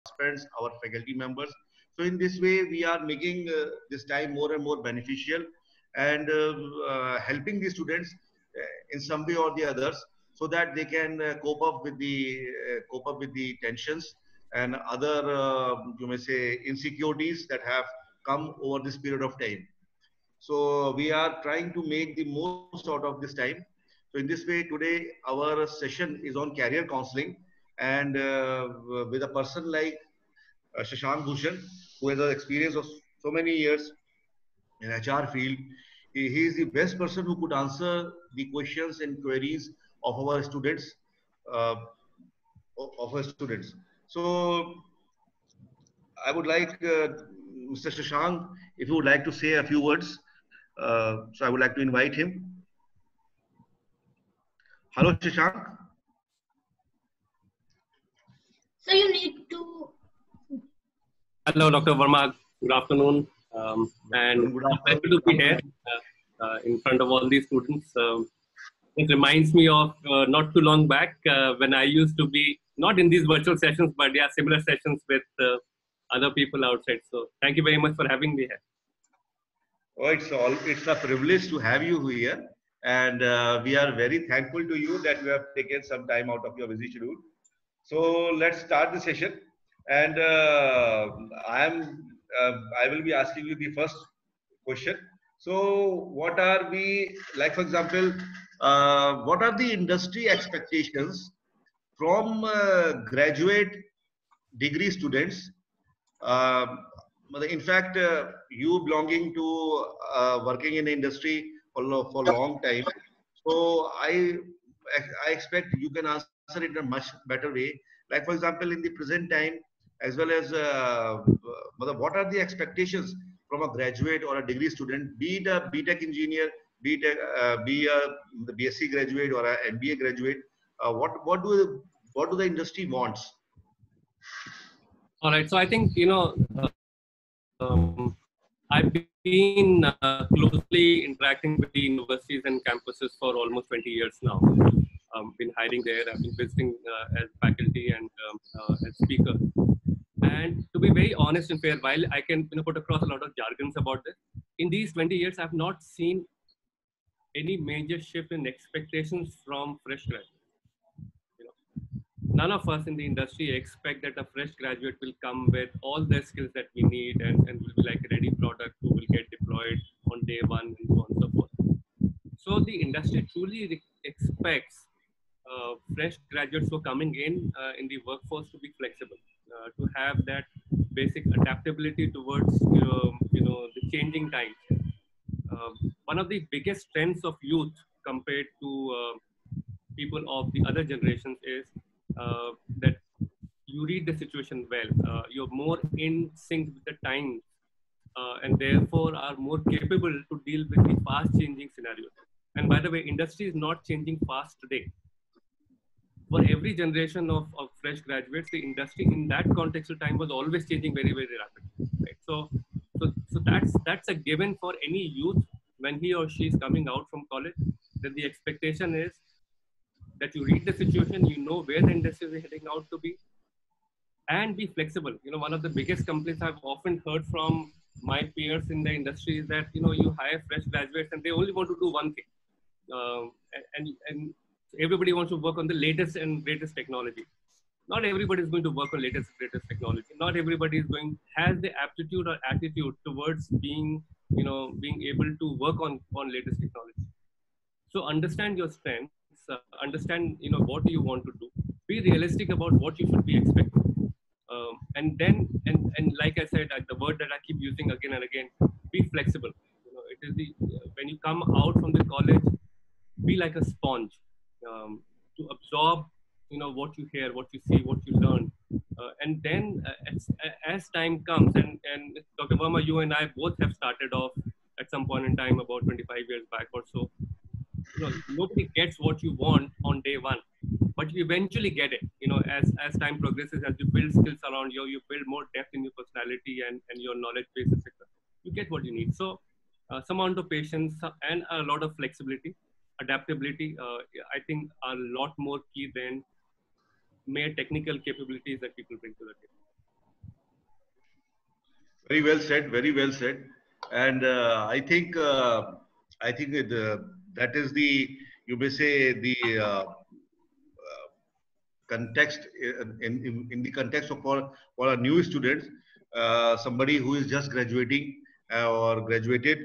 participants, our faculty members. So in this way, we are making this time more and more beneficial and helping the students in some way or the others, so that they can cope up with the tensions and other you may say insecurities that have come over this period of time. So we are trying to make the most out of this time. So in this way, today our session is on career counseling, and with a person like Shashank Bhushan, who has an experience of so many years in HR field. He is the best person who could answer the questions and queries of our students. Uh, of our students. So I would like Mr. Shashank, if you would like to say a few words. So I would like to invite him. Hello, Shashank. So you need to. Hello, Dr. Verma. Good afternoon. And Good happy afternoon. to be here in front of all these students. It reminds me of not too long back when I used to be not in these virtual sessions, but yeah, similar sessions with other people outside. So thank you very much for having me here. Oh, it's a privilege to have you here, and we are very thankful to you that you have taken some time out of your busy schedule. So let's start the session, and I will be asking you the first question. So what are we like? For example, what are the industry expectations from graduate degree students? In fact, you belonging to working in the industry for a long time, so I expect you can answer it in a much better way. Like for example, in the present time, as well as what are the expectations from a graduate or a degree student, be it a BTech engineer, be a the BSc graduate or a MBA graduate? What do the industry wants? All right. So I think, I've been closely interacting with the universities and campuses for almost 20 years now. Been hiring there. I've been visiting as faculty and as speaker. And to be very honest and fair, while I can put across a lot of jargons about this, in these 20 years, I've not seen any major shift in expectations from fresh graduates. None of us in the industry expect that a fresh graduate will come with all the skills that we need and will be like a ready product who will get deployed on day one and so on and so forth. So the industry truly expects fresh graduates who are coming in the workforce to be flexible, to have that basic adaptability towards the changing times. One of the biggest strengths of youth compared to people of the other generations is that you read the situation well. You're more in sync with the times and therefore are more capable to deal with the fast changing scenarios. And by the way, industry is not changing fast today. For every generation of fresh graduates, the industry in that contextual time was always changing very, very rapidly. Right? So that's a given for any youth when he or she is coming out from college, that the expectation is that you read the situation, you know where the industry is heading out to be, and be flexible. One of the biggest complaints I've often heard from my peers in the industry is that, you hire fresh graduates and they only want to do one thing. And everybody wants to work on the latest and greatest technology. Not everybody is going to work on latest and greatest technology. Not everybody has the aptitude or attitude towards being able to work on latest technology. So understand your strengths, understand, what do you want to do, be realistic about what you should be expecting. And then, and like I said, the word that I keep using again and again, be flexible. It is when you come out from the college, be like a sponge to absorb, what you hear, what you see, what you learn. And then as time comes, and Dr. Verma, you and I both have started off at some point in time about 25 years back or so. Nobody gets what you want on day one, but you eventually get it. As time progresses, as you build skills around you, you build more depth in your personality and your knowledge base, etc. You get what you need. So some amount of patience and a lot of flexibility, adaptability, I think are a lot more key than mere technical capabilities that people bring to the table. Very well said. Very well said. And I think that is the, you may say, the context in the context of for our new students, somebody who is just graduating or graduated.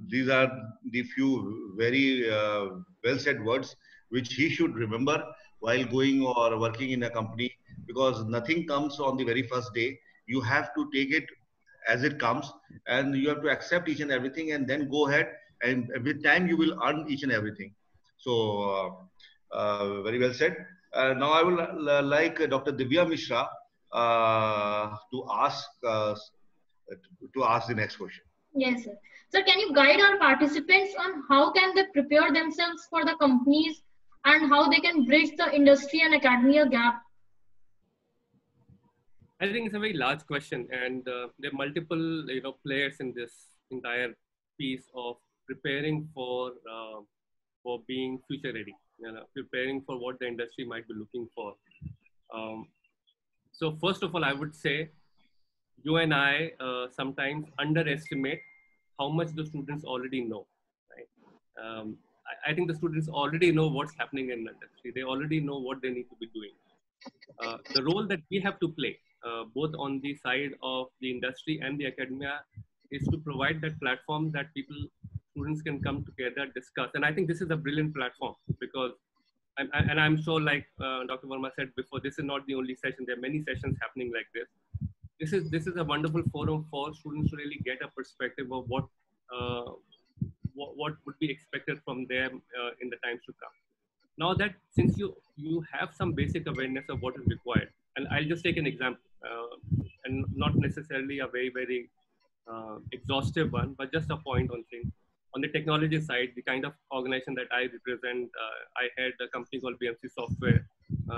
These are the few very well said words which he should remember while going or working in a company, because nothing comes on the very first day. You have to take it as it comes, and you have to accept each and everything, and then go ahead, and with time you will earn each and everything. So very well said. Now I will like Dr. Divya Mishra to ask the next question. Yes, sir. So can you guide our participants on how can they prepare themselves for the companies and how they can bridge the industry and academia gap? I think it's a very large question, and there are multiple players in this entire piece of preparing for being future ready, preparing for what the industry might be looking for. So first of all, I would say you and I sometimes underestimate how much the students already know. Right? I think the students already know what's happening in the industry. They already know what they need to be doing. The role that we have to play, both on the side of the industry and the academia, is to provide that platform that students can come together, discuss. And I think this is a brilliant platform because, and I'm sure, like Dr. Verma said before, this is not the only session. There are many sessions happening like this. This is a wonderful forum for students to really get a perspective of what would be expected from them in the times to come. Now that since you have some basic awareness of what is required, and I'll just take an example, and not necessarily a very exhaustive one, but just a point on things. On the technology side, the kind of organization that I represent, I had a company called BMC Software.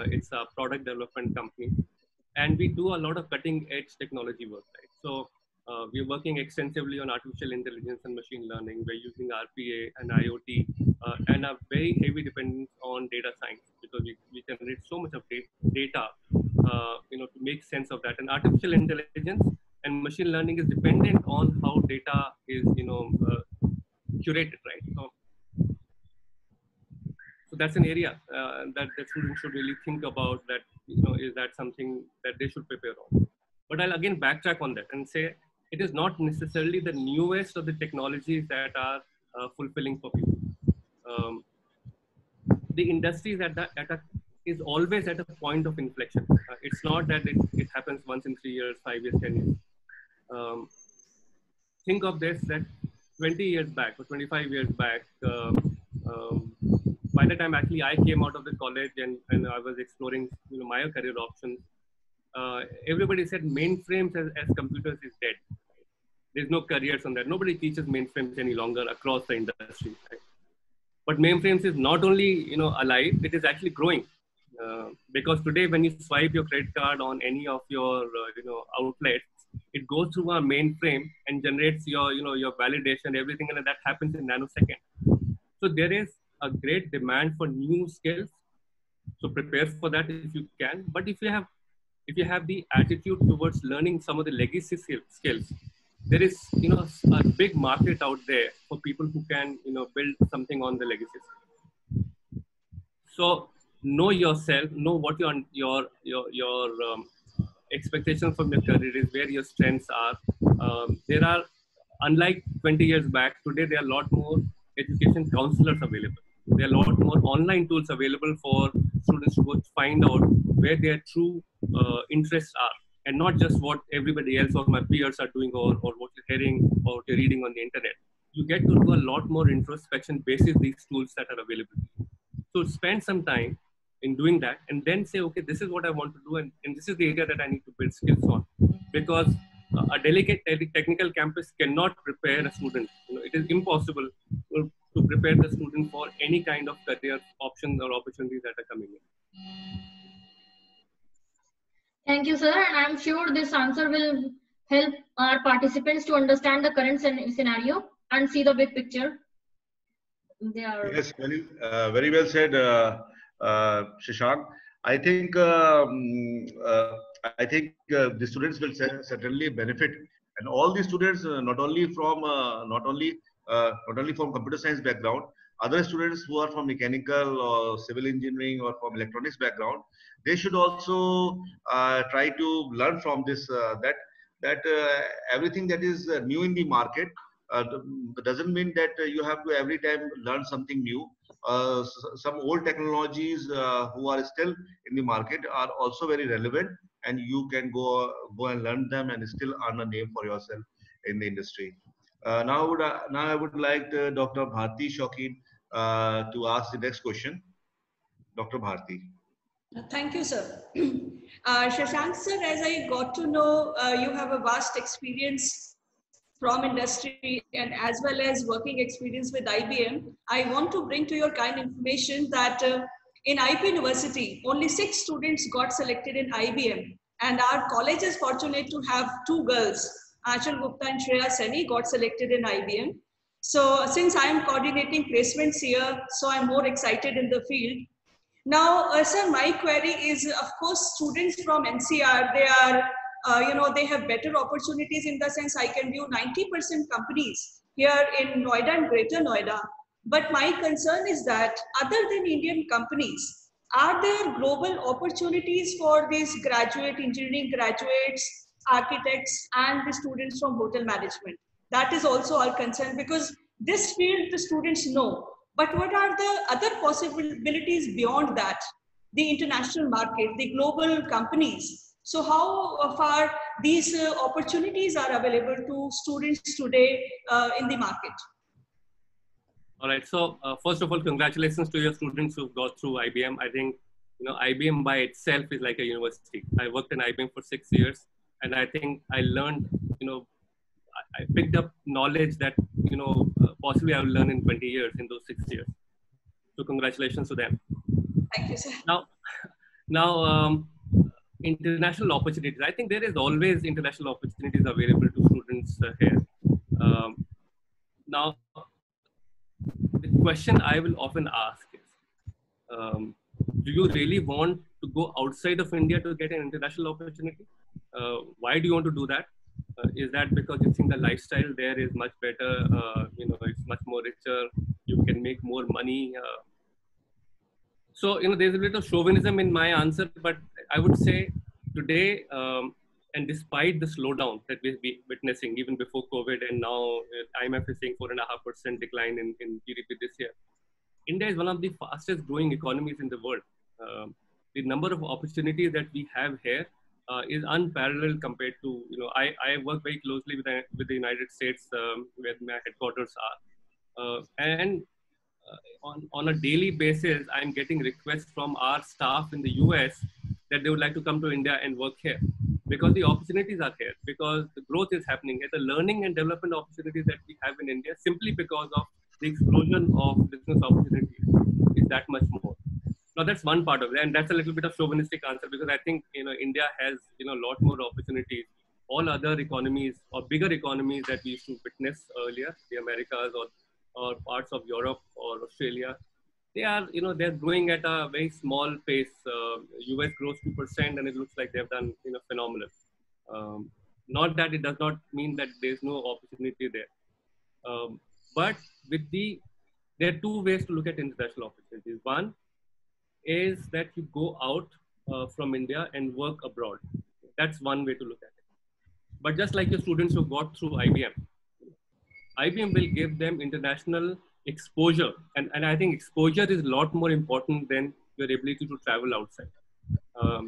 It's a product development company, and we do a lot of cutting edge technology work. Right? So we're working extensively on artificial intelligence and machine learning. We're using RPA and IoT, and a very heavy dependence on data science because we generate so much of data, to make sense of that. And artificial intelligence and machine learning is dependent on how data is, curated, right? So that's an area that the students should really think about. That is that something that they should prepare on. But I'll again backtrack on that and say it is not necessarily the newest of the technologies that are fulfilling for people. The industry is always at a point of inflection. It's not that it happens once in 3 years, 5 years, 10 years. Think of this, that 20 years back or 25 years back, by the time actually I came out of the college and I was exploring my career options, everybody said mainframes as computers is dead. There's no careers on that. Nobody teaches mainframes any longer across the industry. Right? But mainframes is not only alive, it is actually growing. Because today when you swipe your credit card on any of your outlets, it goes through a mainframe and generates your validation, everything, and that happens in nanoseconds. So there is a great demand for new skills. So prepare for that if you can. But if you have the attitude towards learning some of the legacy skills, there is a big market out there for people who can build something on the legacies. So know yourself, know what your expectations from your career is, where your strengths are. There are, unlike 20 years back, today there are a lot more education counselors available. There are a lot more online tools available for students to go find out where their true interests are, and not just what everybody else or my peers are doing or what you're hearing or what you're reading on the internet. You get to do a lot more introspection basis these tools that are available. So spend some time in doing that and then say, okay, this is what I want to do, and this is the area that I need to build skills on. Because a delicate technical campus cannot prepare a student. It is impossible to prepare the student for any kind of career options or opportunities that are coming in. Thank you, sir. And I'm sure this answer will help our participants to understand the current scenario and see the big picture. Yes, very well said, Shashank. I think I think the students will certainly benefit, and all the students, not only from computer science background, other students who are from mechanical or civil engineering or from electronics background, they should also try to learn from this everything that is new in the market uh, doesn't mean that you have to every time learn something new. Some old technologies who are still in the market are also very relevant, and you can go and learn them and still earn a name for yourself in the industry. Now I would like Dr. Bharti Shokeen to ask the next question. Dr. Bharti. Thank you, sir. Shashank, sir, as I got to know, you have a vast experience from industry and as well as working experience with IBM. I want to bring to your kind information that in IP University, only 6 students got selected in IBM. And our college is fortunate to have 2 girls, Achal Gupta and Shreya Seni, got selected in IBM. So since I am coordinating placements here, so I'm more excited in the field. Now, sir, my query is, of course, students from NCR, they are, they have better opportunities in the sense I can view 90% companies here in Noida and Greater Noida. But my concern is that other than Indian companies, are there global opportunities for these graduate engineering graduates, architects, and the students from hotel management? That is also our concern because this field the students know. But what are the other possibilities beyond that? The international market, the global companies. So how far these opportunities are available to students today in the market? All right. So first of all, congratulations to your students who've got through IBM. I think, IBM by itself is like a university. I worked in IBM for 6 years, and I think I learned, I picked up knowledge that, possibly I will learn in 20 years in those 6 years. So congratulations to them. Thank you, sir. Now, international opportunities. I think there is always international opportunities available to students here. Now, the question I will often ask is, do you really want to go outside of India to get an international opportunity? Why do you want to do that? Is that because you think the lifestyle there is much better? It's much more richer. You can make more money. So, there's a little chauvinism in my answer, but I would say today, and despite the slowdown that we're witnessing even before COVID, and now IMF is saying 4.5% decline in GDP this year, India is one of the fastest growing economies in the world. The number of opportunities that we have here is unparalleled compared to, I work very closely with the United States, where my headquarters are. On a daily basis, I'm getting requests from our staff in the US that they would like to come to India and work here because the opportunities are here, because the growth is happening here, the learning and development opportunities that we have in India, simply because of the explosion of business opportunities is that much more. Now that's one part of it, and that's a little bit of chauvinistic answer because I think India has a lot more opportunities. All other economies or bigger economies that we used to witness earlier, the Americas or parts of Europe or Australia, they are they're growing at a very small pace. US grows 2%, and it looks like they've done phenomenal. Not that it does not mean that there's no opportunity there, but there are 2 ways to look at international opportunities. One is that you go out from India and work abroad. That's one way to look at it. But just like your students who got through IBM will give them international exposure. And I think exposure is a lot more important than your ability to travel outside.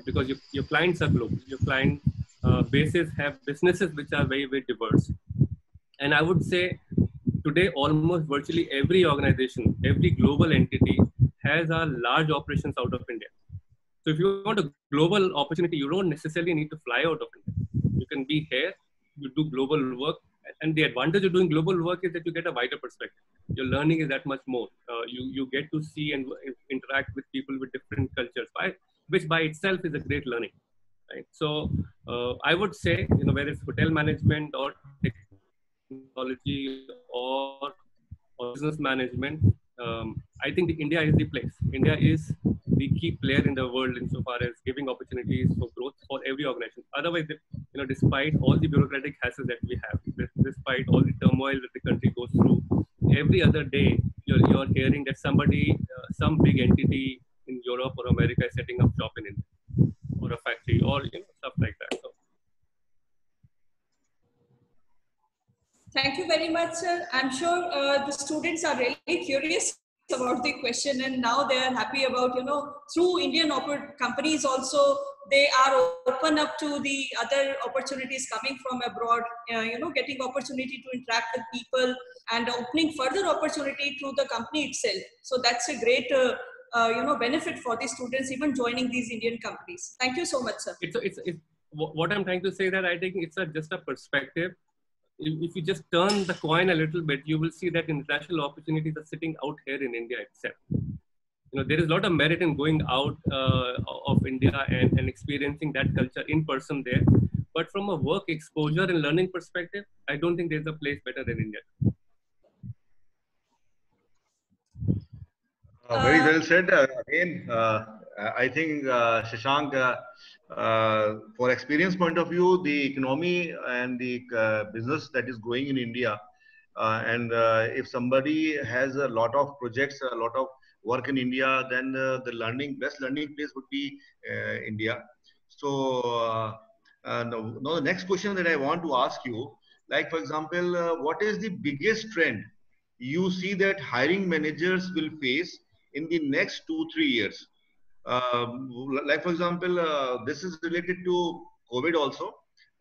Because your clients are global. Your client bases have businesses which are very, very diverse. And I would say today, almost virtually every organization, every global entity has a large operations out of India. So if you want a global opportunity, you don't necessarily need to fly out of India. You can be here, you do global work. And the advantage of doing global work is that you get a wider perspective. Your learning is that much more. You get to see and interact with people with different cultures, which by itself is a great learning. Right? So I would say, whether it's hotel management or technology or business management, I think India is the place. India is the key player in the world insofar as giving opportunities for growth for every organization. Otherwise, despite all the bureaucratic hassles that we have, despite all the turmoil that the country goes through, every other day you're hearing that somebody, some big entity in Europe or America is setting up shop in India or a factory or stuff like that. So, thank you very much, sir. I'm sure the students are really curious about the question, and now they are happy about, through Indian companies also, they are open up to the other opportunities coming from abroad, getting opportunity to interact with people and opening further opportunity through the company itself. So that's a great, benefit for the students even joining these Indian companies. Thank you so much, sir. It's what I'm trying to say that I think it's just a perspective. If you just turn the coin a little bit, you will see that international opportunities are sitting out here in India itself. There is a lot of merit in going out of India and experiencing that culture in person there. But from a work exposure and learning perspective, I don't think there's a place better than India. Very well said. Again, I think, Shashank, for experience point of view, the economy and the business that is growing in India, and if somebody has a lot of projects, a lot of work in India, then the best learning place would be India. So now the next question that I want to ask you, like for example, what is the biggest trend you see that hiring managers will face in the next 2-3 years? Like for example, this is related to COVID also,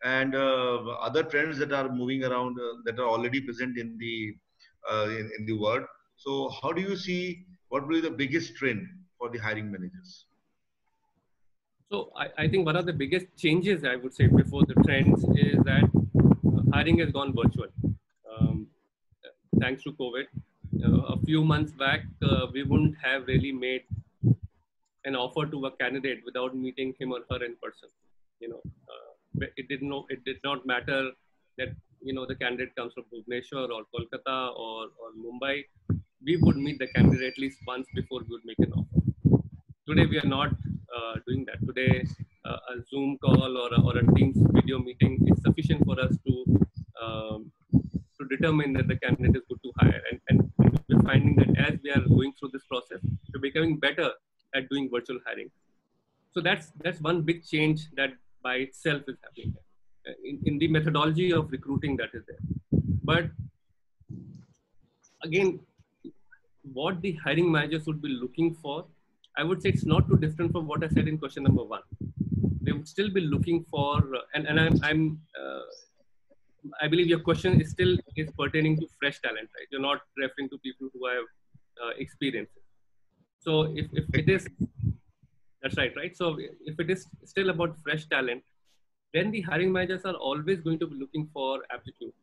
and other trends that are moving around that are already present in the world. So how do you see what will be the biggest trend for the hiring managers? So I think one of the biggest changes, I would say, before the trends is that hiring has gone virtual. Thanks to COVID. A few months back, we wouldn't have really made an offer to a candidate without meeting him or her in person. It did not matter that the candidate comes from Bhubaneswar or Kolkata or Mumbai. We would meet the candidate at least once before we would make an offer. Today we are not doing that. Today a Zoom call or a Teams video meeting is sufficient for us to determine that the candidate is good to hire. And we're finding that as we are going through this process, we're becoming better at doing virtual hiring. So that's one big change that by itself is happening in the methodology of recruiting that is there. But again, what the hiring managers would be looking for, I would say it's not too different from what I said in question number 1. They would still be looking for, I believe your question is pertaining to fresh talent, right? You're not referring to people who have experience. So if it is, that's right? So if it is still about fresh talent, then the hiring managers are always going to be looking for aptitude,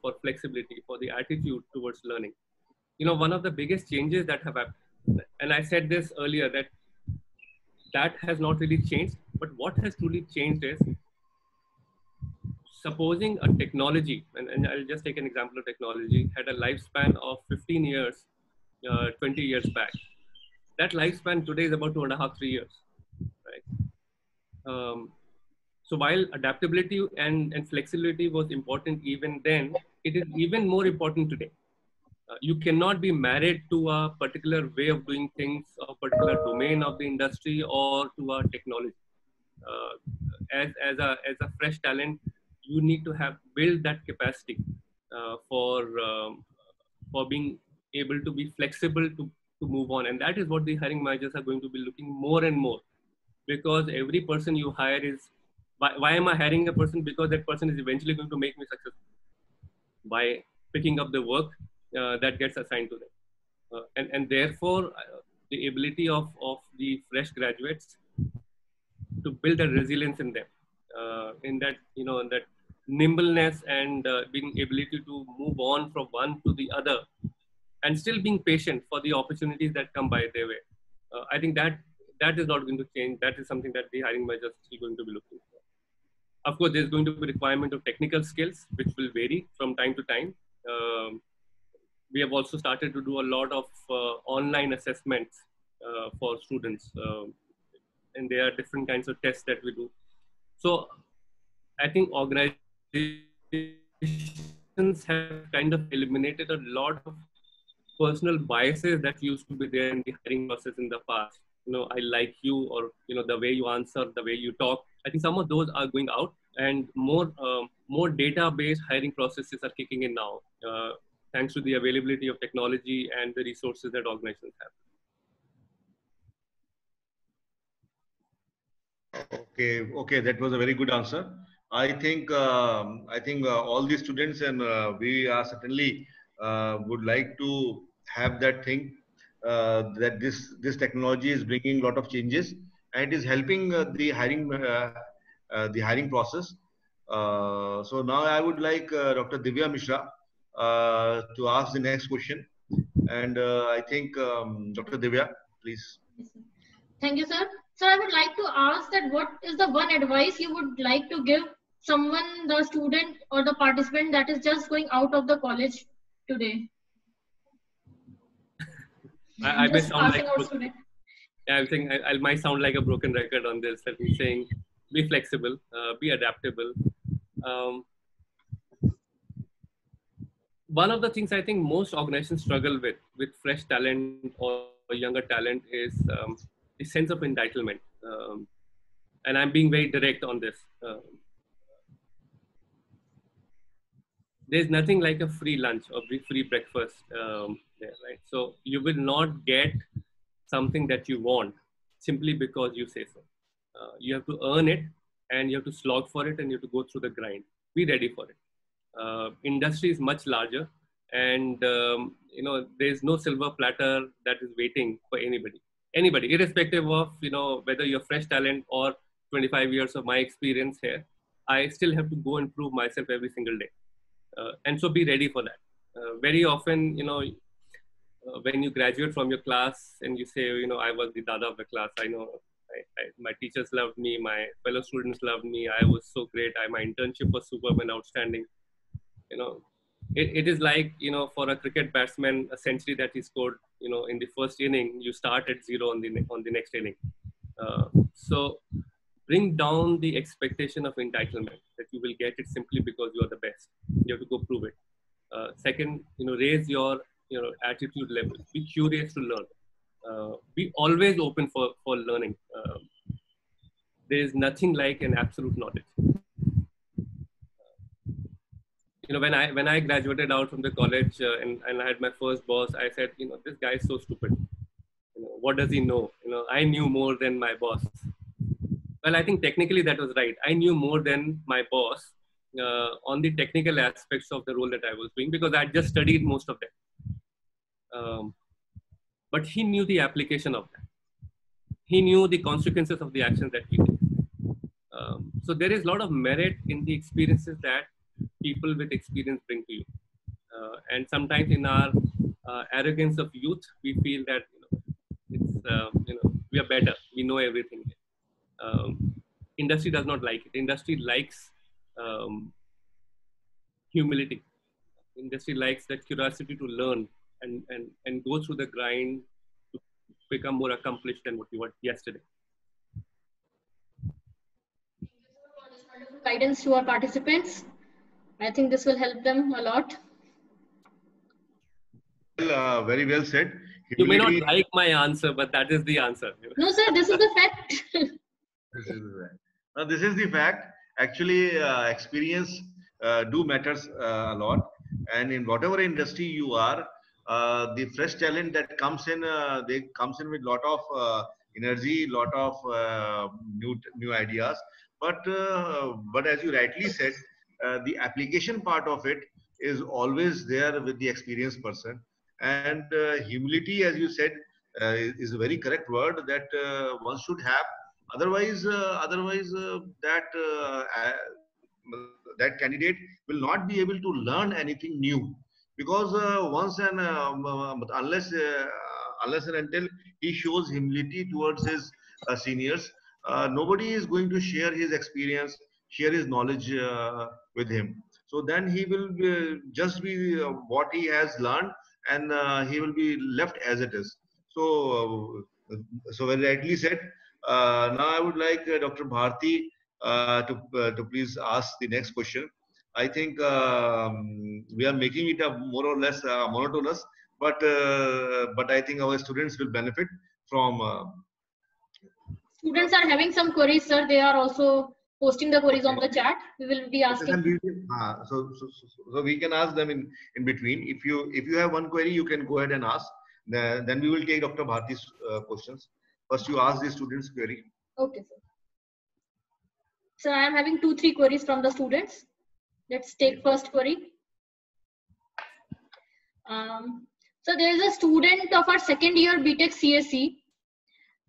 for flexibility, for the attitude towards learning. One of the biggest changes that have happened, and I said this earlier, that has not really changed, but what has truly changed is, supposing a technology, and I'll just take an example of technology, had a lifespan of 15 years, 20 years back. That lifespan today is about 2.5-3 years, right? So while adaptability and flexibility was important even then, it is even more important today. You cannot be married to a particular way of doing things, a particular domain of the industry, or to a technology. As a fresh talent, you need to have built that capacity for being able to be flexible to move on. And that is what the hiring managers are going to be looking more and more, because every person you hire is, why am I hiring a person? Because that person is eventually going to make me successful by picking up the work that gets assigned to them. And therefore, the ability of the fresh graduates to build a resilience in them, in that, that nimbleness and being ability to move on from one to the other, and still being patient for the opportunities that come by their way. I think that is not going to change. That is something that the hiring managers are still going to be looking for. Of course, there's going to be requirement of technical skills, which will vary from time to time. We have also started to do a lot of online assessments for students. And there are different kinds of tests that we do. So I think organizations have kind of eliminated a lot of personal biases that used to be there in the hiring process in the past. I like you, or the way you answer, the way you talk. I think some of those are going out, and more data-based hiring processes are kicking in now, thanks to the availability of technology and the resources that organizations have. Okay, that was a very good answer. I think all the students and we are certainly would like to have that thing, that this technology is bringing a lot of changes and it is helping the hiring process. So now I would like Dr. Divya Mishra to ask the next question, and I think Dr. Divya, please. Thank you, sir. So I would like to ask that what is the one advice you would like to give someone, the student or the participant that is just going out of the college today? I may sound like I think I might sound like a broken record on this. Let me saying, be flexible, be adaptable. One of the things I think most organizations struggle with fresh talent or younger talent is the sense of entitlement. And I'm being very direct on this. There's nothing like a free lunch or free breakfast there, right? So you will not get something that you want simply because you say so. You have to earn it, and you have to slog for it, and you have to go through the grind. Be ready for it. Industry is much larger, and there's no silver platter that is waiting for anybody, irrespective of whether you're fresh talent or 25 years of my experience here. I still have to go and prove myself every single day, and so be ready for that. Very often, when you graduate from your class and you say, I was the dada of the class. I know my teachers loved me, my fellow students loved me. I was so great. My internship was superb and outstanding. It is like, for a cricket batsman, a century that he scored, in the first inning, you start at 0 on the next inning. So bring down the expectation of entitlement that you will get it simply because you are the best. You have to go prove it. Second, raise your attitude level. Be curious to learn. Be always open for learning. There is nothing like an absolute knowledge. When I graduated out from the college and I had my first boss, I said, this guy is so stupid. What does he know? I knew more than my boss. Well, I think technically that was right. I knew more than my boss on the technical aspects of the role that I was doing, because I just studied most of them. But he knew the application of that. He knew the consequences of the actions that we did. So there is a lot of merit in the experiences that people with experience bring to you. And sometimes in our arrogance of youth, we feel that we are better. We know everything. Industry does not like it. Industry likes humility. Industry likes that curiosity to learn and go through the grind to become more accomplished than what you were yesterday. Guidance to our participants. I think this will help them a lot. Well, very well said. Humility. You may not like my answer, but that is the answer. No, sir, this is the fact. This is the fact. Actually, experience do matters a lot. And in whatever industry you are, the fresh talent that comes in, they comes in with lot of energy, lot of new ideas. But as you rightly said, the application part of it is always there with the experienced person. And humility, as you said, is a very correct word that one should have. Otherwise, that candidate will not be able to learn anything new, because once and unless and until he shows humility towards his seniors, nobody is going to share his experience, share his knowledge with him. So then he will just be what he has learned, and he will be left as it is. So So very rightly said. Now I would like Dr. Bharti to please ask the next question. I think we are making it a more or less monotonous, but I think our students will benefit from. Students are having some queries, sir. They are also posting the queries on the chat. We will be asking. So we can ask them in between. If you have one query, you can go ahead and ask. Then we will take Dr. Bharti's questions. First, you ask the students' query. Okay, sir. So I am having 2-3 queries from the students. Let's take first query. So there is a student of our second year BTech CSE,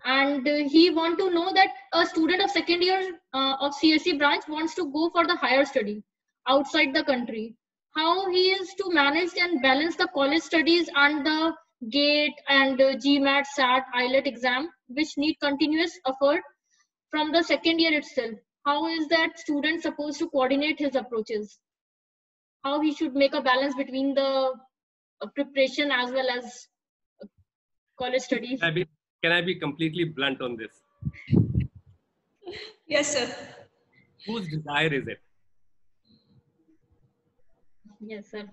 and he want to know that a student of second year of CSE branch wants to go for the higher study outside the country. How he is to manage and balance the college studies and the GATE and GMAT, SAT, IELTS exam, which need continuous effort from the second year itself. How is that student supposed to coordinate his approaches? How he should make a balance between the preparation as well as college studies? Can I be completely blunt on this? Yes, sir. Whose desire is it? Yes, sir.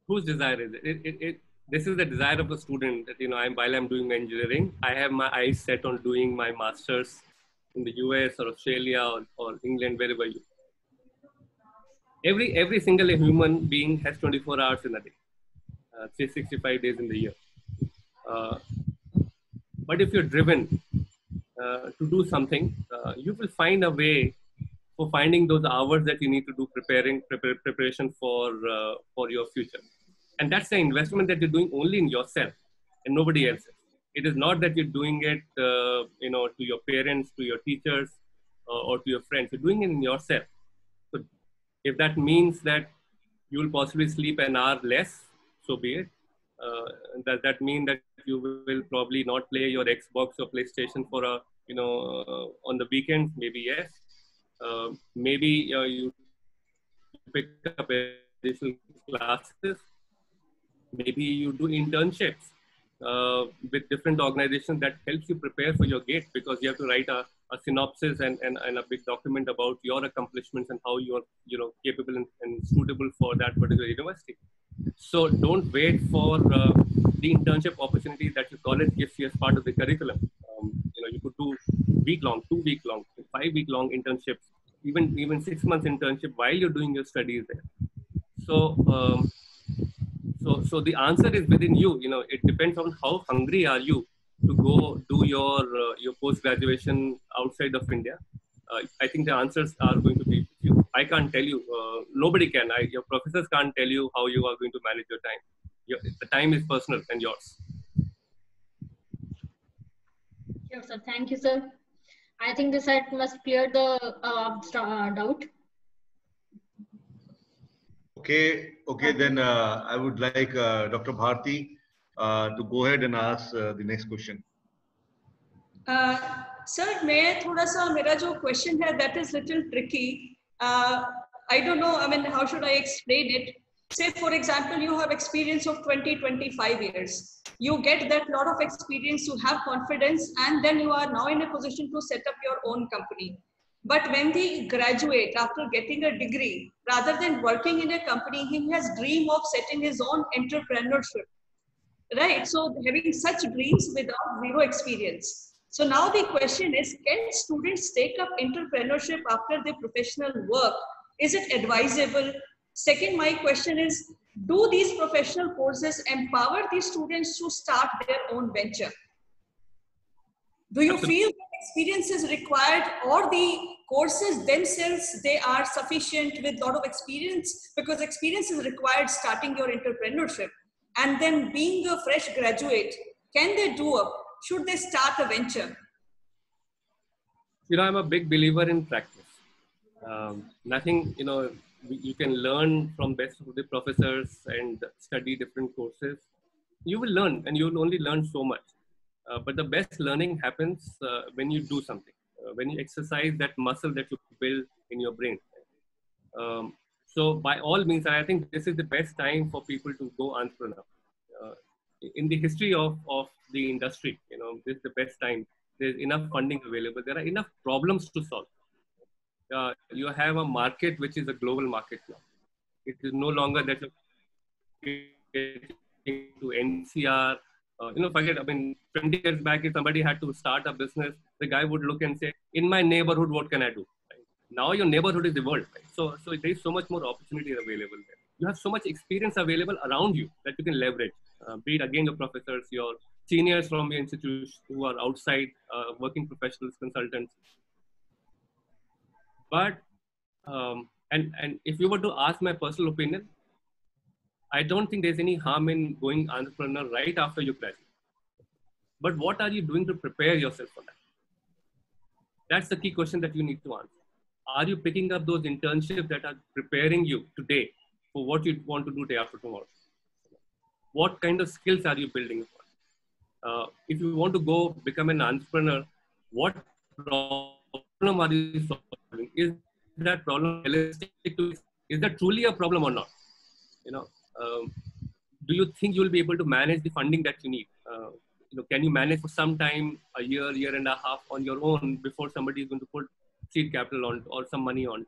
Whose desire is it? This is the desire of the student that, while I'm doing engineering, I have my eyes set on doing my master's in the US or Australia or England, wherever you. Every single human being has 24 hours in a day, 365 days in the year. But if you're driven to do something, you will find a way for finding those hours that you need to do preparation for your future. And that's the investment that you're doing only in yourself and nobody else. It is not that you're doing it, to your parents, to your teachers, or to your friends. You're doing it in yourself. So if that means that you will possibly sleep an hour less, so be it. Does that mean that you will probably not play your Xbox or PlayStation for on the weekends? Maybe yes. Maybe you pick up additional classes. Maybe you do internships with different organizations that helps you prepare for your GATE, because you have to write a synopsis and a big document about your accomplishments and how you are capable and suitable for that particular university. So don't wait for the internship opportunity that your college gives you as part of the curriculum. You could do week-long, 2-week-long, 5-week-long internships, even 6 months internship while you're doing your studies there. So the answer is within you. It depends on how hungry are you to go do your post-graduation outside of India. I think the answers are going to be with you. I can't tell you. Nobody can. Your professors can't tell you how you are going to manage your time. The time is personal and yours. Sure, sir. Thank you, sir. I think this must clear the doubt. Okay. Then I would like Dr. Bharti to go ahead and ask the next question. Sir, my question here that is little tricky. I don't know. How should I explain it? Say, for example, you have experience of 20-25 years. You get that lot of experience, you have confidence, and then you are now in a position to set up your own company. But when they graduate after getting a degree, rather than working in a company, he has dream of setting his own entrepreneurship, right? So having such dreams without zero experience. So now the question is, can students take up entrepreneurship after their professional work? Is it advisable? Second, my question is, do these professional courses empower these students to start their own venture? Do you feel that experience is required, or the courses themselves, they are sufficient with a lot of experience? Because experience is required starting your entrepreneurship. And then being a fresh graduate, can they do it? Should they start a venture? I'm a big believer in practice. Nothing, you can learn from best of the professors and study different courses. You will learn, and you will only learn so much. But the best learning happens when you do something, when you exercise that muscle that you build in your brain. So by all means, I think this is the best time for people to go entrepreneur. in the history of the industry, this is the best time. There's enough funding available. There are enough problems to solve. You have a market which is a global market now. It is no longer that to NCR. Forget, 20 years back, if somebody had to start a business, the guy would look and say, in my neighborhood, what can I do? Right? Now your neighborhood is the world. Right? So there's so much more opportunity available there. You have so much experience available around you that you can leverage. Be it again your professors, your seniors from your institution who are outside, working professionals, consultants. But, and if you were to ask my personal opinion, I don't think there's any harm in going entrepreneur right after you graduate. But what are you doing to prepare yourself for that? That's the key question that you need to answer. Are you picking up those internships that are preparing you today for what you want to do day after tomorrow? What kind of skills are you building upon? If you want to go become an entrepreneur, what problem are you solving? Is that problem realistic? Is that truly a problem or not? Do you think you will be able to manage the funding that you need? Can you manage for some time, a year and a half on your own before somebody is going to put seed capital on or some money on?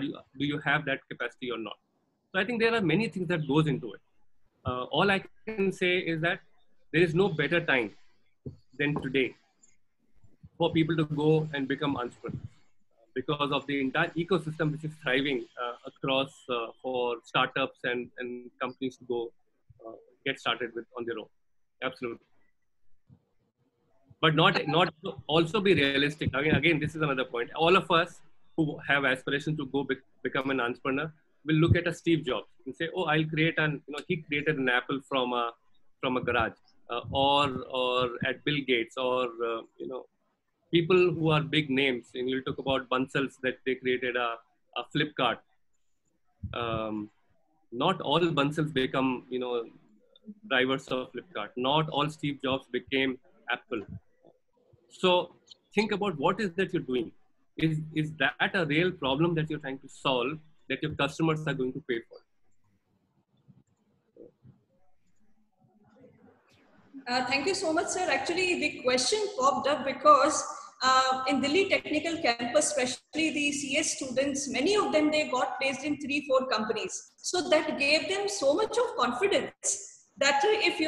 Do you have that capacity or not? So I think there are many things that goes into it. All I can say is that there is no better time than today for people to go and become entrepreneurs because of the entire ecosystem which is thriving across for startups and companies to go get started with on their own. Absolutely. But not also be realistic. Again, this is another point. All of us who have aspirations to go become an entrepreneur will look at a Steve Jobs and say, "Oh, I'll create he created an Apple from a garage," or at Bill Gates, or people who are big names. And you talk about Bansals that they created a Flipkart. Not all Bansals become drivers of Flipkart. Not all Steve Jobs became Apple. So think about what is that you're doing. Is that a real problem that you're trying to solve that your customers are going to pay for? Thank you so much, sir. Actually, the question popped up because in Delhi Technical Campus, especially the CS students, many of them, they got placed in 3-4 companies. So that gave them so much of confidence that if,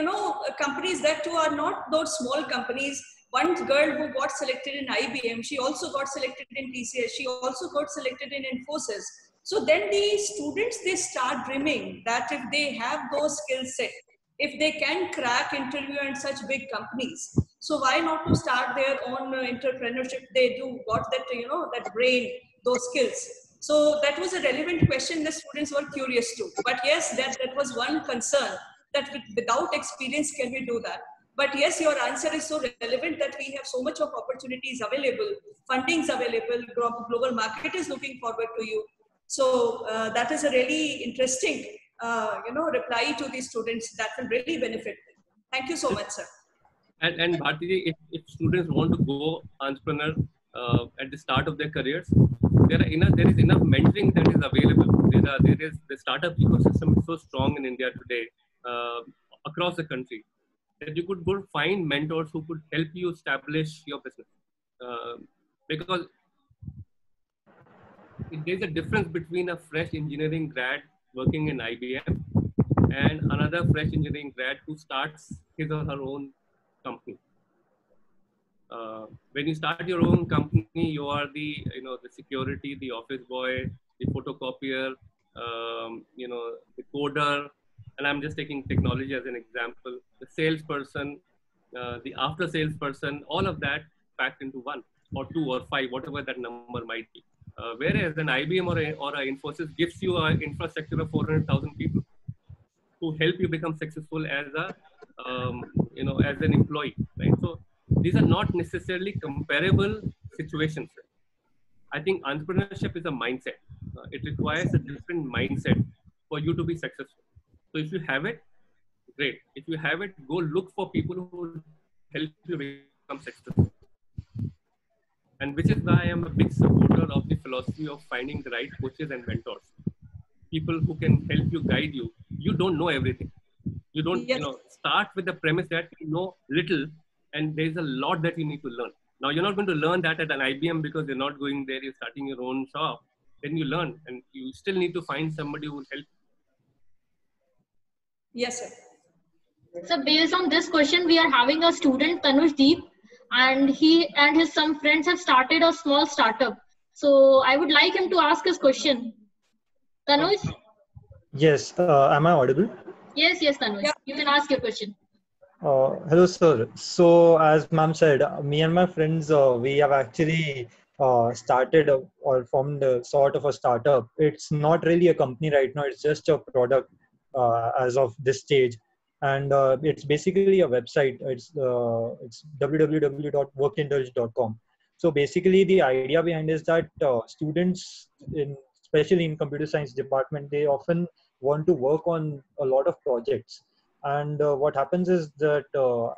companies that too are not those small companies. One girl who got selected in IBM, she also got selected in TCS. She also got selected in Infosys. So then the students, they start dreaming that if they have those skill set, if they can crack interview in such big companies, so why not to start their own entrepreneurship? They do got that, that brain, those skills. So that was a relevant question the students were curious to. But yes, that was one concern, that without experience, can we do that? But yes, your answer is so relevant that we have so much of opportunities available, fundings available, global market is looking forward to you. So that is a really interesting, reply to the students that will really benefit them. Thank you so much, sir. And Bharti, if students want to go entrepreneur at the start of their careers, there is enough mentoring that is available. The startup ecosystem is so strong in India today, across the country, that you could go find mentors who could help you establish your business. Because there's a difference between a fresh engineering grad working in IBM and another fresh engineering grad who starts his or her own company. When you start your own company, you are the security, the office boy, the photocopier, the coder, and I'm just taking technology as an example, the salesperson, the after salesperson, all of that packed into one or 2 or 5, whatever that number might be. Whereas an IBM or a Infosys gives you an infrastructure of 400,000 people who help you become successful as as an employee, right? So these are not necessarily comparable situations. I think entrepreneurship is a mindset. It requires a different mindset for you to be successful. So if you have it, great. If you have it, go look for people who will help you become successful. And which is why I am a big supporter of the philosophy of finding the right coaches and mentors. People who can help you, guide you. You don't know everything. You don't, Yes. start with the premise that you know little, and there's a lot that you need to learn. Now, you're not going to learn that at an IBM because you're not going there, you're starting your own shop. Then you learn, and you still need to find somebody who will help. Yes, sir. So based on this question, we are having a student, Tanush Deep, and he and his some friends have started a small startup. So I would like him to ask his question. Tanush? Yes, am I audible? Yes, Tanush. Yeah. You can ask your question. Hello, sir. So, as ma'am said, me and my friends, we have actually started or formed a sort of a startup. It's not really a company right now. It's just a product as of this stage, and it's basically a website. It's www.workindulge.com. So basically, the idea behind is that students, especially in computer science department, they often want to work on a lot of projects. And what happens is that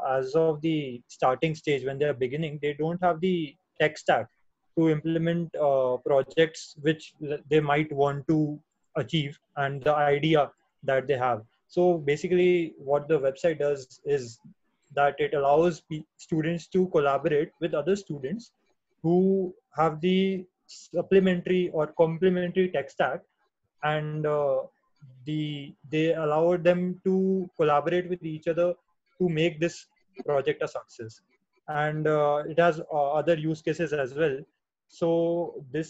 as of the starting stage, when they're beginning, they don't have the tech stack to implement projects which they might want to achieve, and the idea that they have. So basically what the website does is that it allows students to collaborate with other students who have the supplementary or complementary tech stack, and they allowed them to collaborate with each other to make this project a success. And it has other use cases as well. So the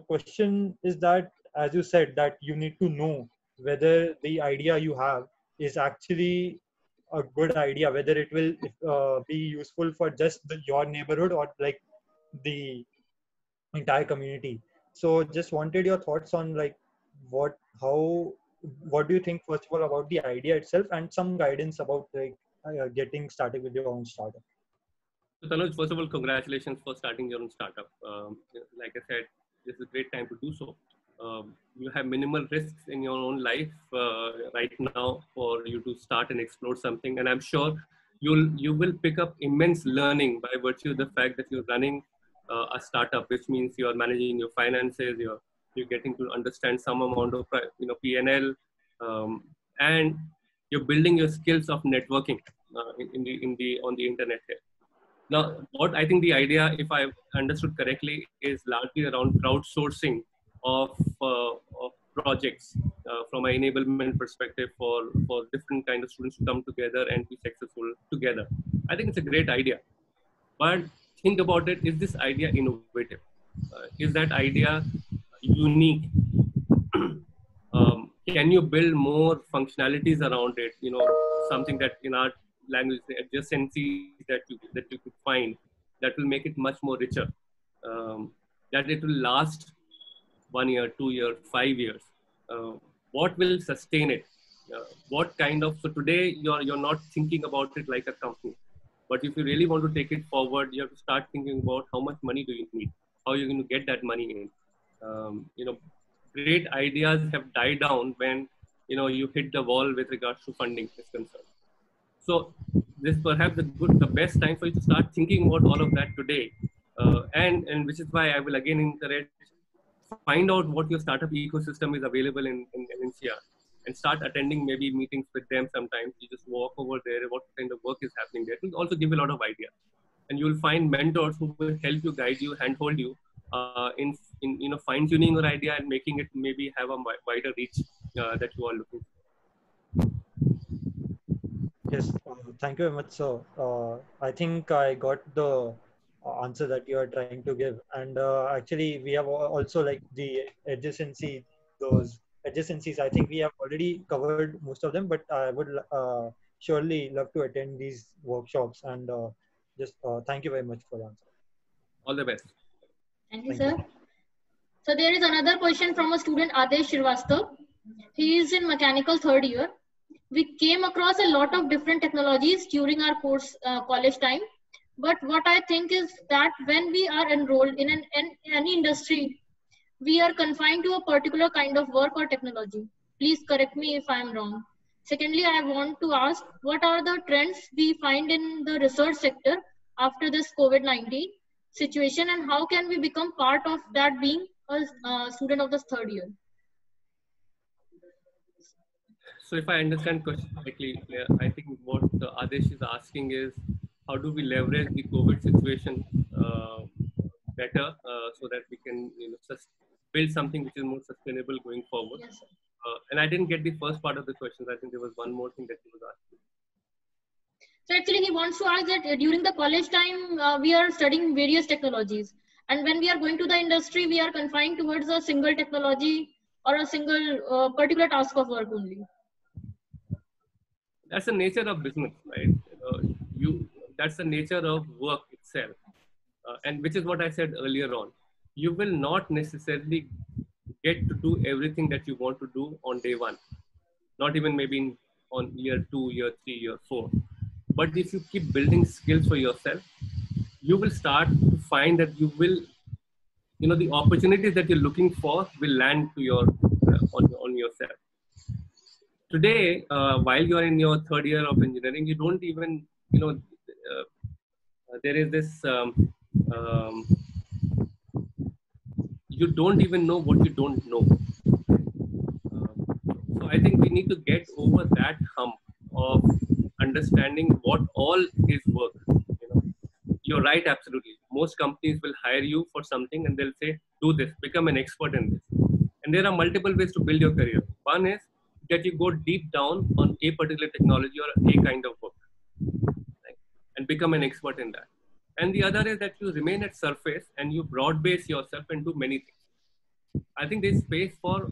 question is that, as you said, that you need to know whether the idea you have is actually a good idea, whether it will be useful for just your neighborhood or like the entire community. So just wanted your thoughts on like what how what do you think first of all about the idea itself, and some guidance about like getting started with your own startup. So, Tanuj, first of all, congratulations for starting your own startup. Like I said, this is a great time to do so. You have minimal risks in your own life right now for you to start and explore something, and I'm sure you will pick up immense learning by virtue of the fact that you're running a startup, which means you're managing your finances, you're getting to understand some amount of P&L, and you're building your skills of networking on the internet here. Now, what I think the idea, if I understood correctly, is largely around crowdsourcing of projects from an enablement perspective for different kind of students to come together and be successful together. I think it's a great idea. But think about it, is this idea innovative? Is that idea unique? Can you build more functionalities around it? Something that in our language, the adjacencies that you could find that will make it much more richer. That it will last 1 year, 2 years, 5 years. What will sustain it? What kind of, so today you're not thinking about it like a company, but if you really want to take it forward, you have to start thinking about how much money do you need, how you're going to get that money in. Great ideas have died down when you hit the wall with regards to funding is concerned. So this is perhaps the best time for you to start thinking about all of that today, and which is why I will again encourage, find out what your startup ecosystem is available in NCR, and start attending maybe meetings with them. Sometimes you just walk over there, what kind of work is happening there. It will also give you a lot of idea, and you will find mentors who will help you, guide you, handhold you in fine tuning your idea and making it maybe have a wider reach that you are looking for. Yes, thank you very much, sir. I think I got the answer that you are trying to give, and actually we have also like the those adjacencies. I think we have already covered most of them, but I would surely love to attend these workshops, and just thank you very much for the answer. All the best. Thank you, sir. So there is another question from a student, Adesh Shrivastava. He is in mechanical third year. We came across a lot of different technologies during our course college time. But what I think is that when we are enrolled in any industry, we are confined to a particular kind of work or technology. Please correct me if I'm wrong. Secondly, I want to ask, what are the trends we find in the research sector after this COVID-19 situation, and how can we become part of that being a student of the third year? So if I understand question correctly, I think what Adesh is asking is how do we leverage the COVID situation better so that we can build something which is more sustainable going forward. Yes, sir. And I didn't get the first part of the question. I think there was one more thing that he was asking. So actually he wants to ask that during the college time, we are studying various technologies. And when we are going to the industry, we are confined towards a single technology or a single particular task of work only. That's the nature of business, right? That's the nature of work itself. And which is what I said earlier on. You will not necessarily get to do everything that you want to do on day one. Not even maybe on year 2, year 3, year 4. But if you keep building skills for yourself, you will start to find that you will, the opportunities that you're looking for will land to your on yourself. Today, while you are in your third year of engineering, you don't even, there is this, you don't even know what you don't know. So I think we need to get over that hump of understanding what all is work. You're right, absolutely. Most companies will hire you for something and they'll say, do this, become an expert in this. And there are multiple ways to build your career. One is that you go deep down on a particular technology or a kind of work, right? And become an expert in that. And the other is that you remain at surface and you broad base yourself and do many things. I think there's space for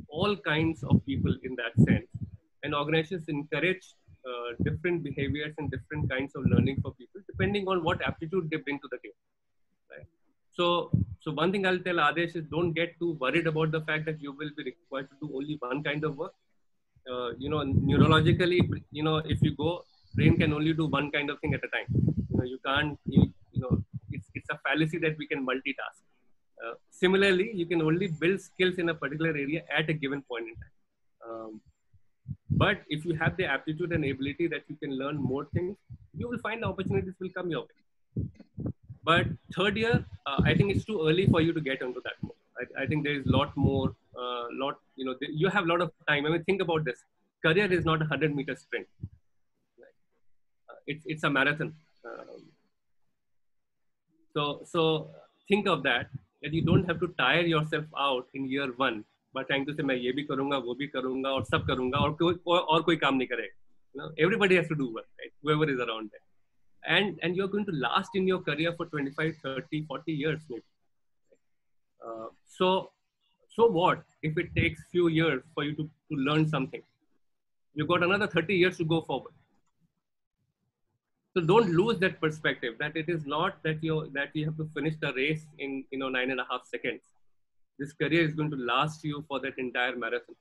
all kinds of people in that sense. And organizations encourage different behaviors and different kinds of learning for people, depending on what aptitude they bring to the table. Right? So one thing I'll tell Adesh is don't get too worried about the fact that you will be required to do only one kind of work. Neurologically, if you go, brain can only do one kind of thing at a time. You can't, it's a fallacy that we can multitask. Similarly, you can only build skills in a particular area at a given point in time. But if you have the aptitude and ability that you can learn more things, you will find the opportunities will come your way. But third year, I think it's too early for you to get into that mode. I think there is a lot more, you have a lot of time. I mean, think about this. Career is not a 100-meter sprint. It's a marathon. So think of that you don't have to tire yourself out in year one by trying to say, मैं ये भी करूँगा, वो भी करूँगा, और सब करूँगा, और कोई काम नहीं करेगा. Everybody has to do work, right? Whoever is around there. And you're going to last in your career for 25, 30, 40 years maybe. So what if it takes few years for you to learn something? You've got another 30 years to go forward. So don't lose that perspective that it is not that you have to finish the race in 9.5 seconds. This career is going to last you for that entire marathon,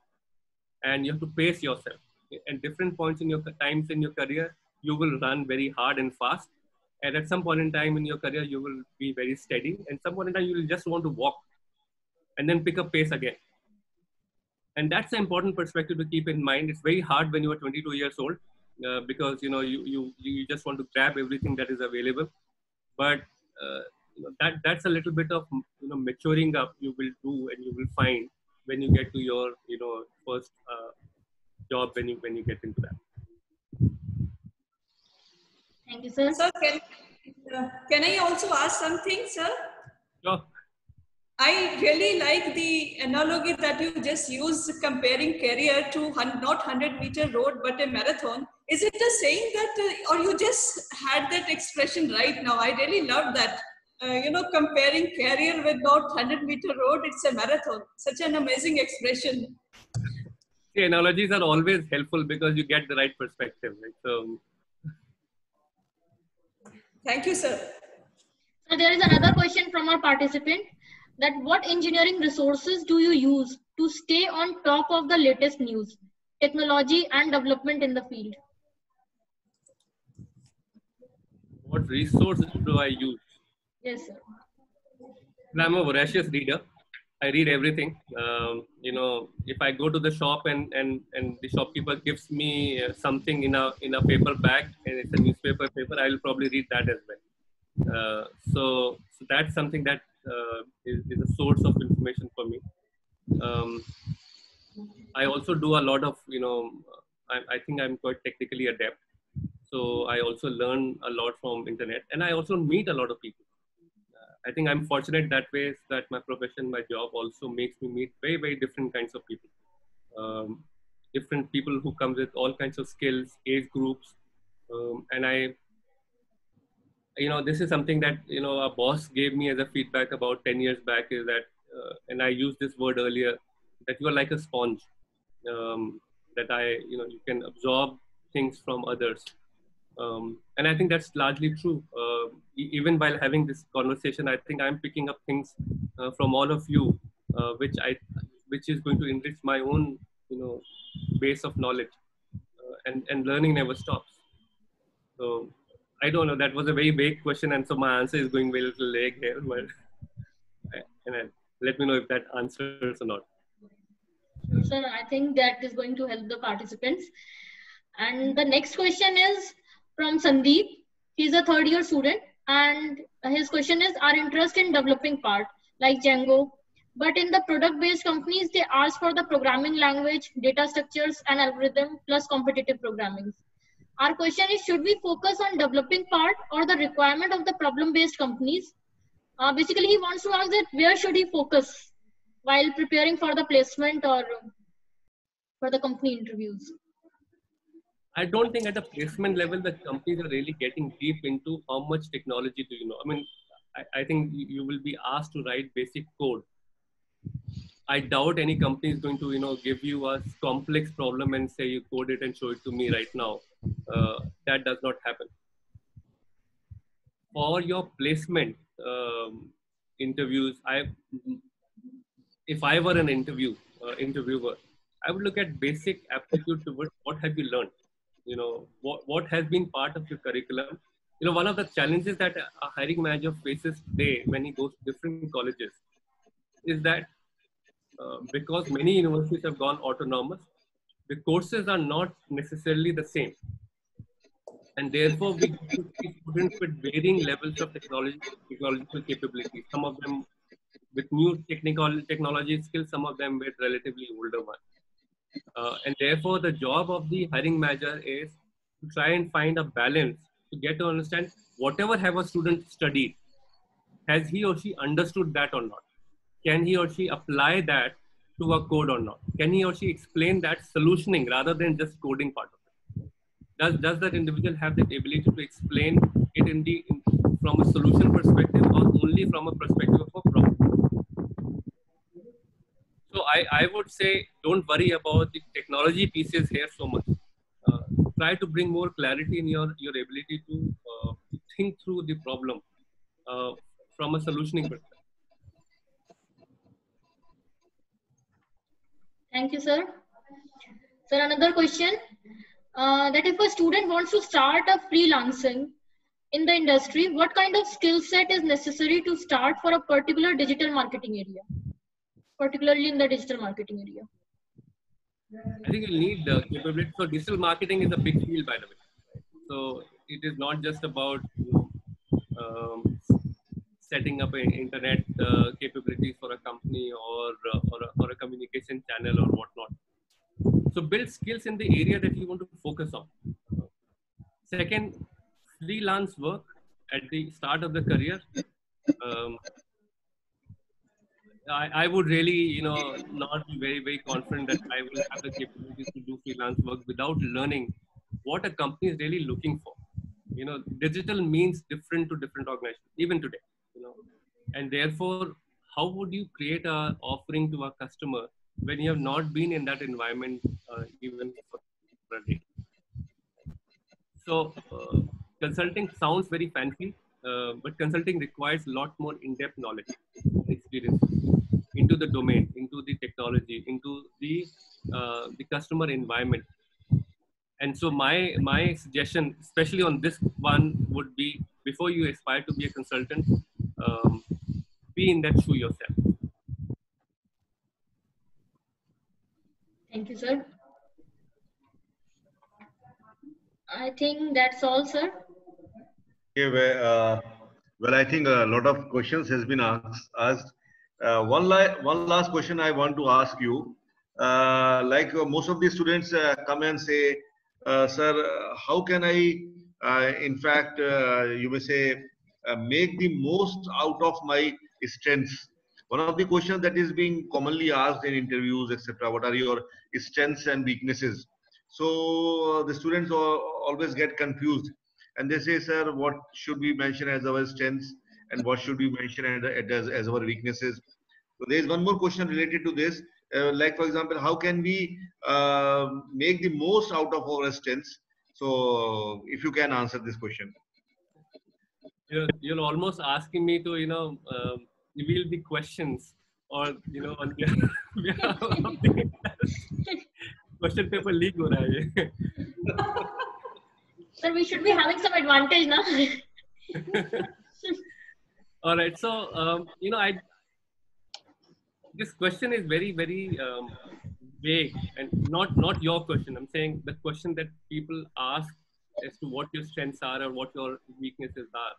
and you have to pace yourself. At different points in your times in your career, you will run very hard and fast, and at some point in time in your career, you will be very steady. And some point in time, you will just want to walk, and then pick up pace again. And that's an important perspective to keep in mind. It's very hard when you are 22 years old. Because you just want to grab everything that is available, but that's a little bit of maturing up you will do, and you will find when you get to your first job when you get into that. Thank you, sir. Sir, can I also ask something, sir? Sure. I really like the analogy that you just used, comparing career to not 100-meter road, but a marathon. Is it a saying that, or you just had that expression right now? I really love that. Comparing career with not 100-meter road, it's a marathon. Such an amazing expression. The analogies are always helpful because you get the right perspective. Right? So, thank you, sir. So there is another question from our participant. That what engineering resources do you use to stay on top of the latest news, technology and development in the field? What resources do I use? Yes, sir. I'm a voracious reader. I read everything. If I go to the shop and the shopkeeper gives me something in a paper bag and it's a newspaper paper, I will probably read that as well. So that's something that is a source of information for me. I also do a lot of, I think I'm quite technically adept. So I also learn a lot from internet, and I also meet a lot of people. I think I'm fortunate that way, that my profession, my job also makes me meet very, very different kinds of people. Different people who come with all kinds of skills, age groups. And this is something that, a boss gave me as a feedback about 10 years back, is that, and I used this word earlier, that you are like a sponge, that you can absorb things from others. And I think that's largely true. Even while having this conversation, I think I'm picking up things from all of you, which is going to enrich my own, base of knowledge, and learning never stops. So I don't know. That was a very vague question, and so my answer is going very little vague here. But let me know if that answers or not. Sir, I think that is going to help the participants. And the next question is from Sandeep. He's a third-year student, and his question is: our interest in developing part like Django, but in the product-based companies, they ask for the programming language, data structures, and algorithm plus competitive programming. Our question is, should we focus on developing part or the requirement of the problem-based companies? Basically, he wants to ask that where should he focus while preparing for the placement or for the company interviews? I don't think at the placement level, the companies are really getting deep into how much technology do you know. I mean, I think you will be asked to write basic code. I doubt any company is going to, give you a complex problem and say you code it and show it to me right now. That does not happen. For your placement interviews, if I were an interviewer, I would look at basic aptitude towards what have you learned. What has been part of your curriculum. One of the challenges that a hiring manager faces today when he goes to different colleges is that because many universities have gone autonomous, the courses are not necessarily the same. And therefore, we see students with varying levels of technological capabilities. Some of them with new technology skills, some of them with relatively older ones. And therefore, the job of the hiring manager is to try and find a balance to get to understand whatever have a student studied, has he or she understood that or not? Can he or she apply that to a code or not? Can he or she explain that solutioning rather than just coding part of it? Does that individual have the ability to explain it from a solution perspective or only from a perspective of a problem? So I would say don't worry about the technology pieces here so much. Try to bring more clarity in your ability to think through the problem from a solutioning perspective. Thank you, sir. Sir, another question, that if a student wants to start a freelancing in the industry, what kind of skill set is necessary to start for a particular digital marketing area, particularly in the digital marketing area? I think you'll need capability. So digital marketing is a big field, by the way. So it is not just about setting up an internet capabilities for a company or a communication channel or whatnot. So build skills in the area that you want to focus on. Second, freelance work at the start of the career. I would really, not be very, very confident that I will have the capabilities to do freelance work without learning what a company is really looking for. Digital means different to different organizations, even today, and therefore, how would you create an offering to a customer when you have not been in that environment even for a day? So consulting sounds very fancy, but consulting requires a lot more in-depth knowledge, experience into the domain, into the technology, into the customer environment. And so my suggestion, especially on this one, would be before you aspire to be a consultant, be in that shoe yourself. Thank you, sir. I think that's all, sir. Okay, well, I think a lot of questions has been asked. One last question I want to ask you. Most of the students come and say, sir, how can I, in fact, you may say, make the most out of my strengths? One of the questions that is being commonly asked in interviews, etc. What are your strengths and weaknesses? So the students always get confused, and they say, sir, what should we mention as our strengths, and what should we mention as our weaknesses? So there is one more question related to this. For example, how can we make the most out of our strengths? So if you can answer this question. You're almost asking me to, reveal the questions, or, on behalf of the question paper leak ho raha hai ye. Sir, we should be having some advantage now. All right. So, this question is very, very vague, and not your question. I'm saying the question that people ask as to what your strengths are or what your weaknesses are.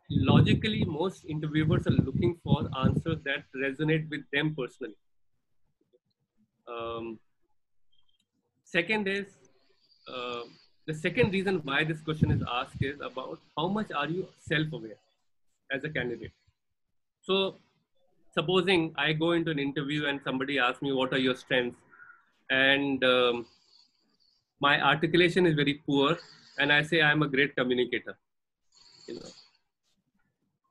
Logically, most interviewers are looking for answers that resonate with them personally. Second is, the second reason why this question is asked is about how much are you self-aware as a candidate. So supposing I go into an interview and somebody asks me, what are your strengths? And my articulation is very poor, and I say I'm a great communicator.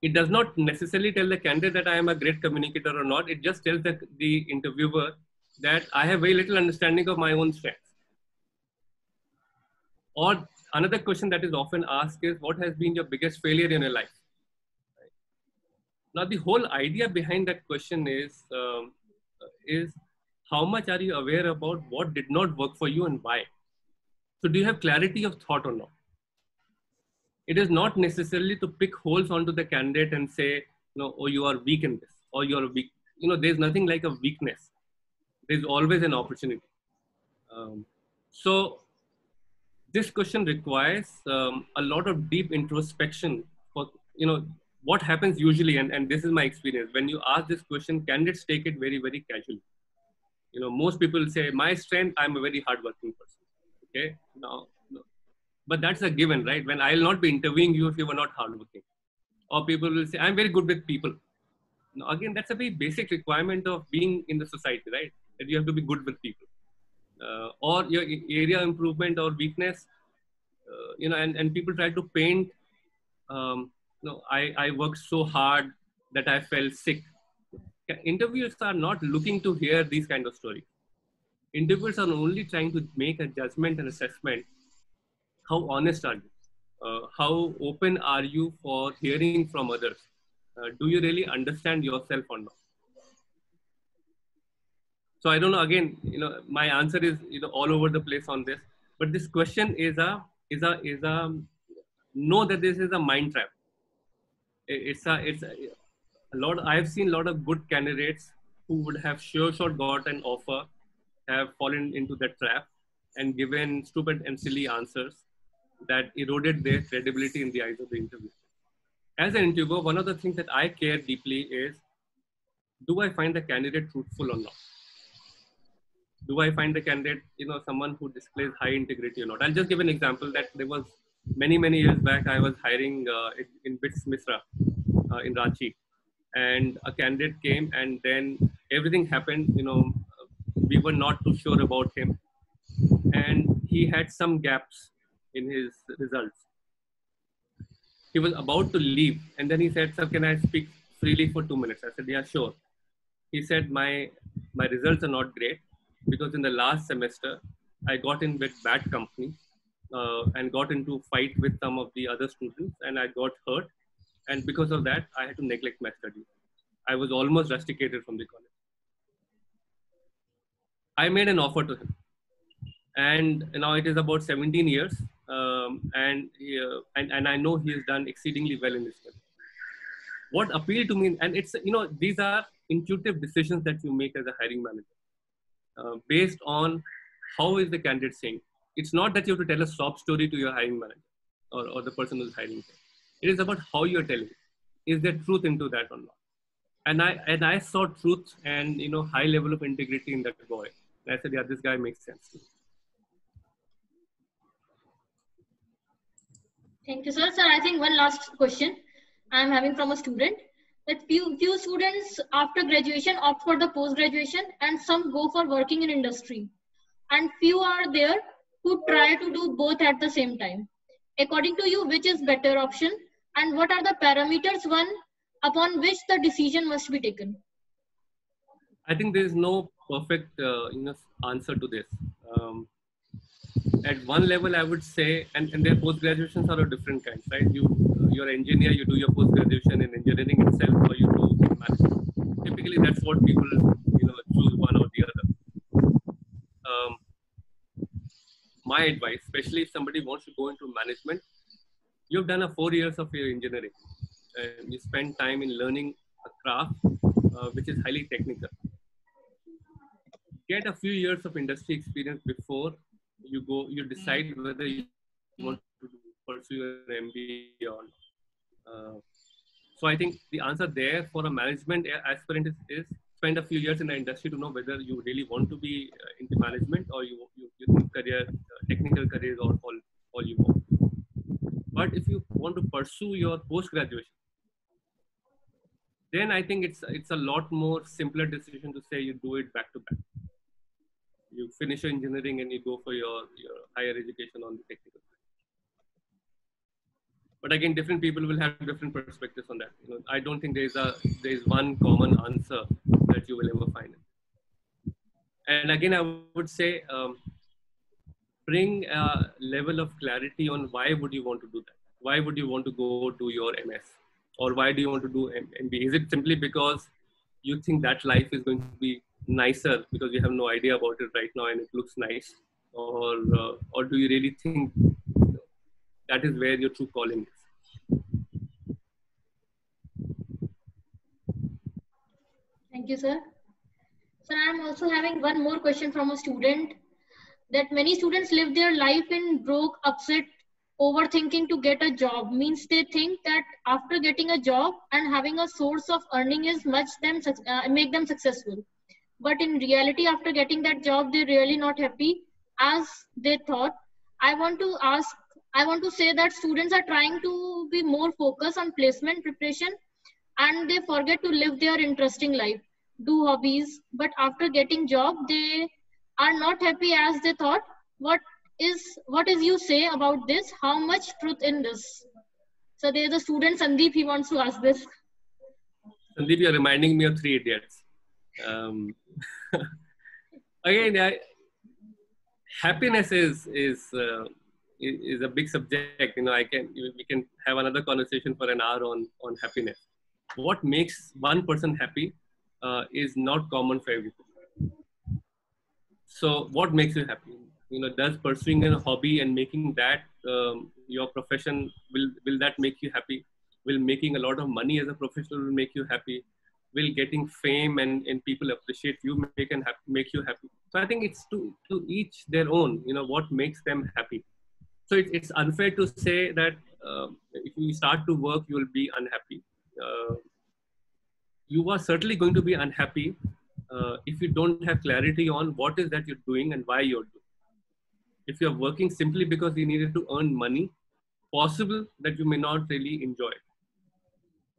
It does not necessarily tell the candidate that I am a great communicator or not. It just tells the interviewer that I have very little understanding of my own strengths. Or another question that is often asked is, what has been your biggest failure in your life? Now, the whole idea behind that question is how much are you aware about what did not work for you and why? So do you have clarity of thought or not? It is not necessarily to pick holes onto the candidate and say, oh, you are weak in this, or you are weak. There's nothing like a weakness. There's always an opportunity. So this question requires a lot of deep introspection. For, what happens usually, and this is my experience, when you ask this question, candidates take it very, very casually. Most people say, my strength, I'm a very hardworking person. Okay, no. But that's a given, right? When I'll not be interviewing you if you were not hardworking. Or people will say, I'm very good with people. Now, again, that's a very basic requirement of being in the society, right? That you have to be good with people. Or your area improvement or weakness, and people try to paint, I worked so hard that I fell sick. Interviewers are not looking to hear these kind of stories. Interviewers are only trying to make a judgment and assessment. How honest are you? How open are you for hearing from others? Do you really understand yourself or not? So I don't know, again, my answer is, all over the place on this, but this question is know that this is a mind trap. I've seen a lot of good candidates who would have sure got an offer, have fallen into the trap and given stupid and silly answers that eroded their credibility in the eyes of the interviewer. As an interviewer, one of the things that I care deeply is, do I find the candidate truthful or not? Do I find the candidate, someone who displays high integrity or not? I'll just give an example that there was many years back, I was hiring in BITS Misra in Ranchi, and a candidate came, and then everything happened, we were not too sure about him, and he had some gaps in his results. He was about to leave, and then he said, sir, can I speak freely for 2 minutes? I said, yeah, sure. He said, my results are not great because in the last semester, I got in with bad company and got into fight with some of the other students, and I got hurt. And because of that, I had to neglect my studies. I was almost rusticated from the college. I made an offer to him. And now it is about 17 years. And I know he has done exceedingly well in his career. What appealed to me, and it's, these are intuitive decisions that you make as a hiring manager based on how is the candidate saying. It's not that you have to tell a sob story to your hiring manager or the person who's hiring you. It is about how you're telling it. Is there truth into that or not? And I saw truth and high level of integrity in that boy. And I said, yeah, this guy makes sense to me. Thank you, sir. Sir, I think one last question I'm having from a student. That few students after graduation opt for the post graduation, and some go for working in industry, and few are there who try to do both at the same time. According to you, which is better option, and what are the parameters one upon which the decision must be taken? I think there is no perfect answer to this. At one level, I would say, and their post graduations are of different kinds, right? You're an engineer, you do your post graduation in engineering itself, or you do in management. Typically, that's what people choose, one or the other. My advice, especially if somebody wants to go into management, you've done 4 years of your engineering, and you spend time in learning a craft which is highly technical. Get a few years of industry experience before you decide whether you want to pursue your MBA or not. So I think the answer there for a management aspirant is spend a few years in the industry to know whether you really want to be into management, or you think technical careers or all you want. But if you want to pursue your post-graduation, then I think it's a lot more simpler decision to say you do it back to back. You finish your engineering and you go for your higher education on the technical side. But again, different people will have different perspectives on that. I don't think there is one common answer that you will ever find. And again, I would say bring a level of clarity on why would you want to do that. Why would you want to go do your MS, or why do you want to do MBA? Is it simply because you think that life is going to be nicer because you have no idea about it right now and it looks nice, or do you really think that is where your true calling is? Thank you, sir. Sir, I'm also having one more question from a student, that many students live their life in broke, upset, overthinking to get a job. Means they think that after getting a job and having a source of earning is make them successful. But in reality, after getting that job, they're really not happy as they thought. I want to say that students are trying to be more focused on placement preparation, and they forget to live their interesting life, do hobbies, but after getting job, they are not happy as they thought. What is you say about this? How much truth in this? So there's a student, Sandeep, he wants to ask this. Sandeep, you're reminding me of Three Idiots. Again, happiness is a big subject. We can have another conversation for an hour on happiness. What makes one person happy is not common for everyone. So what makes you happy? Does pursuing a hobby and making that your profession, will that make you happy? Will making a lot of money as a professional will make you happy? Will getting fame and people appreciate you make you happy? So I think it's to each their own, what makes them happy. So it's unfair to say that if you start to work, you will be unhappy. You are certainly going to be unhappy if you don't have clarity on what is that you're doing and why you're doing. If you're working simply because you needed to earn money, possible that you may not really enjoy it.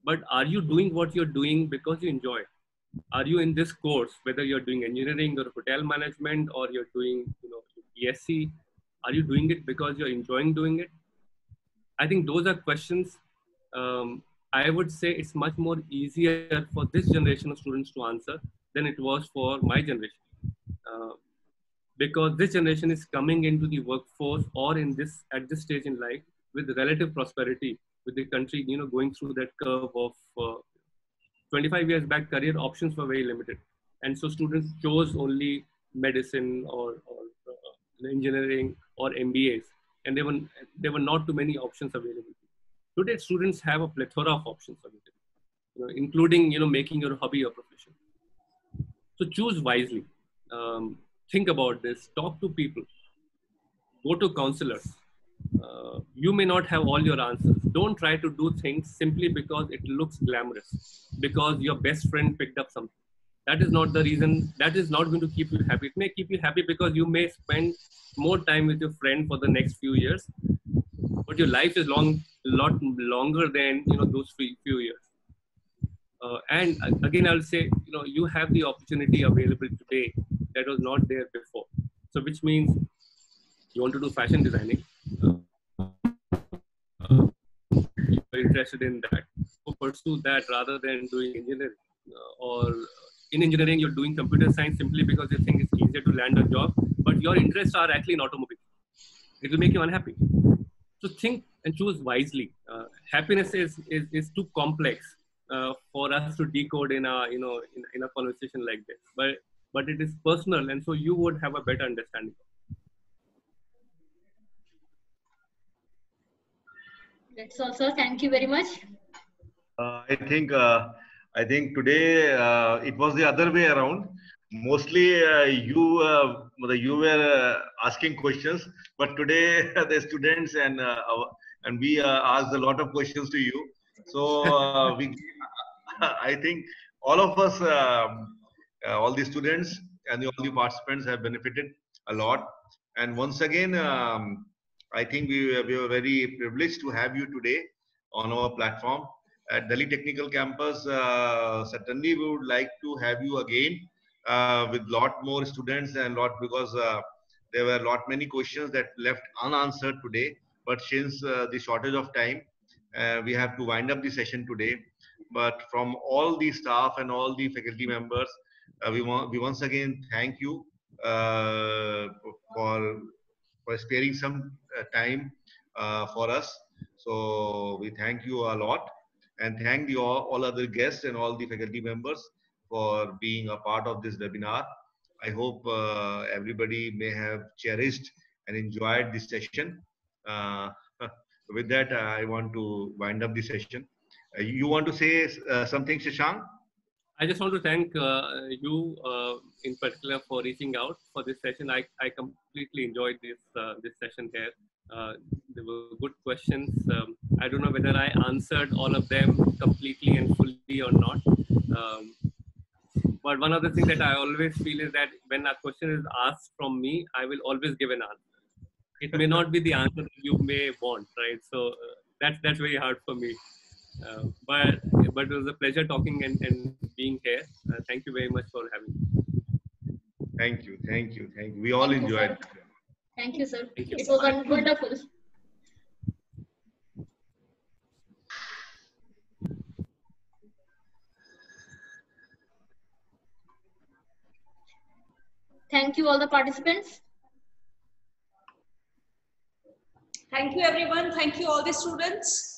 But are you doing what you're doing because you enjoy it? Are you in this course, whether you're doing engineering or hotel management, or you're doing BSc, are you doing it because you're enjoying doing it? I think those are questions. I would say it's much more easier for this generation of students to answer than it was for my generation. Because this generation is coming into the workforce or at this stage in life with relative prosperity, with the country going through that curve of 25 years back, career options were very limited, and so students chose only medicine or engineering or MBAs, and there were not too many options available. Today, students have a plethora of options available, including making your hobby your profession. So choose wisely. Think about this. Talk to people. Go to counselors. you may not have all your answers. Don't try to do things simply because it looks glamorous, because your best friend picked up something. That is not the reason. That is not going to keep you happy. It may keep you happy because you may spend more time with your friend for the next few years, but your life is lot longer than those few years. And again, I'll say, you have the opportunity available today that was not there before. So, which means you want to do fashion designing. You're interested in that, so pursue that rather than doing engineering. Or in engineering, you're doing computer science simply because you think it's easier to land a job, but your interests are actually in automobile. It will make you unhappy. So think and choose wisely. Happiness is too complex for us to decode in a in a conversation like this. But it is personal, and so you would have a better understanding. That's all, sir. Thank you very much. I think today it was the other way around. Mostly you were asking questions, but today the students and we asked a lot of questions to you. So I think all of us, all the students and all the participants have benefited a lot. And once again, I think we were very privileged to have you today on our platform. At Delhi Technical Campus, certainly we would like to have you again with lot more students and because there were many questions that left unanswered today. But since the shortage of time, we have to wind up the session today. But from all the staff and all the faculty members, we once again thank you for sparing some time for us. So we thank you a lot, and thank the all other guests and all the faculty members for being a part of this webinar. I hope everybody may have cherished and enjoyed this session. With that, I want to wind up the session. You want to say something, Shashank? I just want to thank you in particular for reaching out for this session. I completely enjoyed this session here. There were good questions. I don't know whether I answered all of them completely and fully or not. But one of the things that I always feel is that when a question is asked from me, I will always give an answer. It may not be the answer that you may want, right? So that's very hard for me. But it was a pleasure talking and being here. Thank you very much for having me. Thank you. We all enjoyed it. Thank you, sir. Thank you. It was wonderful. Thank you, all the participants. Thank you, everyone. Thank you, all the students.